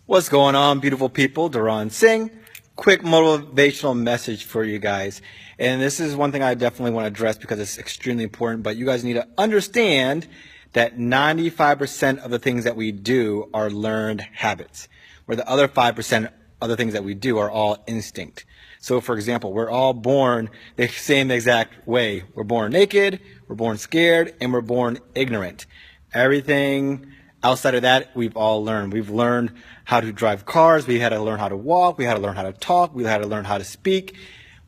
What's going on, beautiful people? Duran Singh. Quick motivational message for you guys. And this is one thing I definitely want to address because it's extremely important. But you guys need to understand that 95% of the things that we do are learned habits, where the other 5% of the things that we do are all instinct. So, for example, we're all born the same exact way. We're born naked, we're born scared, and we're born ignorant. Everything outside of that, we've all learned. We've learned how to drive cars. We had to learn how to walk. We had to learn how to talk. We had to learn how to speak.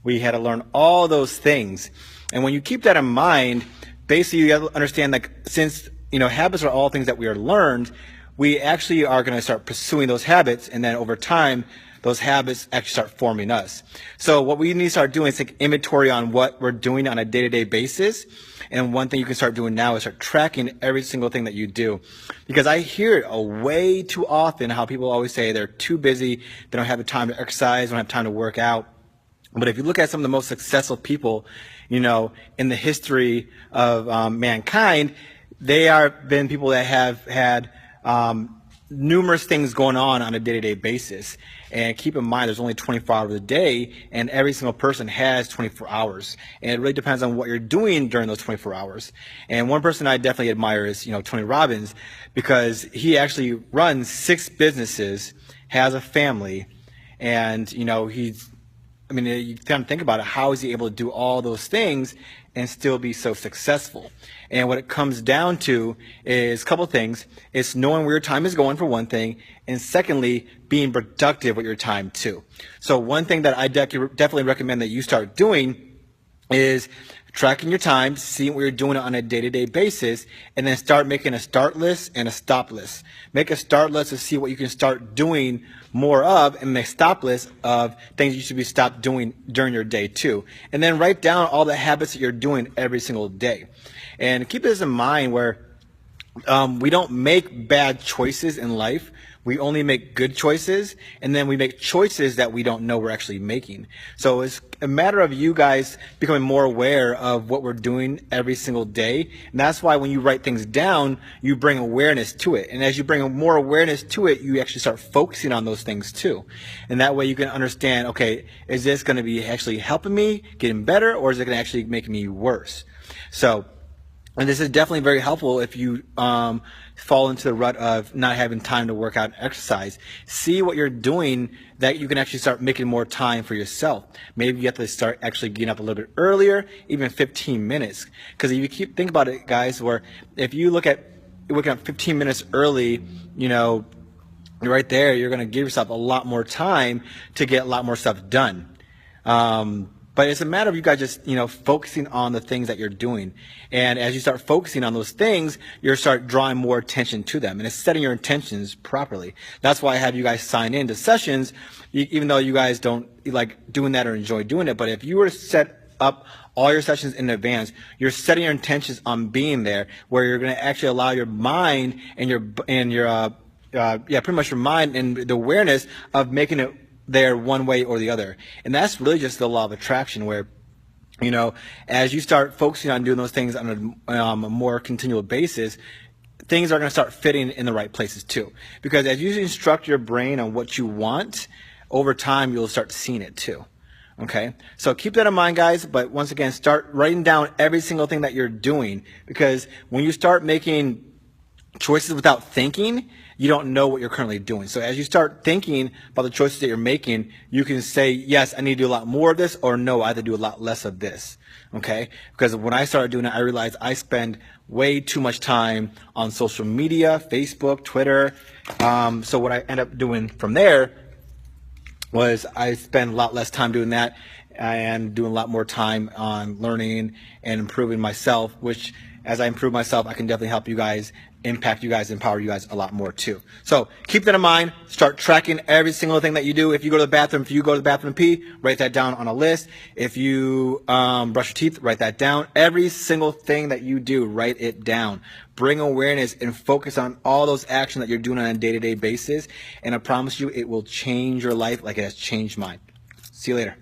We had to learn all those things. And when you keep that in mind, basically you have to understand that since, habits are all things that we are learned, we actually are going to start pursuing those habits. And then over time, those habits actually start forming us. So what we need to start doing is take inventory on what we're doing on a day-to-day basis. And one thing you can start doing now is start tracking every single thing that you do. Because I hear it way too often how people always say they're too busy, they don't have the time to exercise, don't have time to work out. But if you look at some of the most successful people, in the history of mankind, they are been people that have had numerous things going on a day-to-day basis. And keep in mind, there's only 24 hours a day, and every single person has 24 hours. And it really depends on what you're doing during those 24 hours. And one person I definitely admire is, Tony Robbins, because he actually runs 6 businesses, has a family, and, you kind of think about it, how is he able to do all those things and still be so successful? And what it comes down to is a couple of things. It's knowing where your time is going, for one thing, and secondly, being productive with your time too. So one thing that I definitely recommend that you start doing is tracking your time, seeing what you're doing on a day-to-day basis, and then start making a start list and a stop list. Make a start list to see what you can start doing more of, and make a stop list of things you should be stopped doing during your day too. And then write down all the habits that you're doing every single day. And keep this in mind where we don't make bad choices in life. We only make good choices, and then we make choices that we don't know we're actually making. So it's a matter of you guys becoming more aware of what we're doing every single day. And that's why when you write things down, you bring awareness to it. And as you bring more awareness to it, you actually start focusing on those things too. And that way you can understand, okay, is this going to be actually helping me getting better, or is it going to actually make me worse? And this is definitely very helpful if you fall into the rut of not having time to work out and exercise. See what you're doing that you can actually start making more time for yourself. Maybe you have to start actually getting up a little bit earlier, even 15 minutes. Because if you think about it, guys, where if you look at waking up 15 minutes early, right there, you're going to give yourself a lot more time to get a lot more stuff done. But it's a matter of you guys just, focusing on the things that you're doing. And as you start focusing on those things, you start drawing more attention to them. And it's setting your intentions properly. That's why I have you guys sign into sessions, even though you guys don't like doing that or enjoy doing it. But if you were to set up all your sessions in advance, you're setting your intentions on being there, where you're going to actually allow your mind and pretty much your mind and the awareness of making it there one way or the other. And that's really just the law of attraction, where as you start focusing on doing those things on a more continual basis, things are going to start fitting in the right places too. Because as you instruct your brain on what you want, over time you'll start seeing it too. Okay, so keep that in mind, guys. But once again, start writing down every single thing that you're doing, because when you start making choices without thinking, you don't know what you're currently doing. So as you start thinking about the choices that you're making, you can say, yes, I need to do a lot more of this, or no, I have to do a lot less of this. Okay? Because when I started doing it, I realized I spend way too much time on social media, Facebook, Twitter. So what I end up doing from there was I spend a lot less time doing that and doing a lot more time on learning and improving myself, which as I improve myself, I can definitely help you guys, impact you guys, empower you guys a lot more too. So keep that in mind. Start tracking every single thing that you do. If you go to the bathroom, and pee, write that down on a list. If you brush your teeth, write that down. Every single thing that you do, write it down. Bring awareness and focus on all those actions that you're doing on a day-to-day basis. And I promise you, it will change your life like it has changed mine. See you later.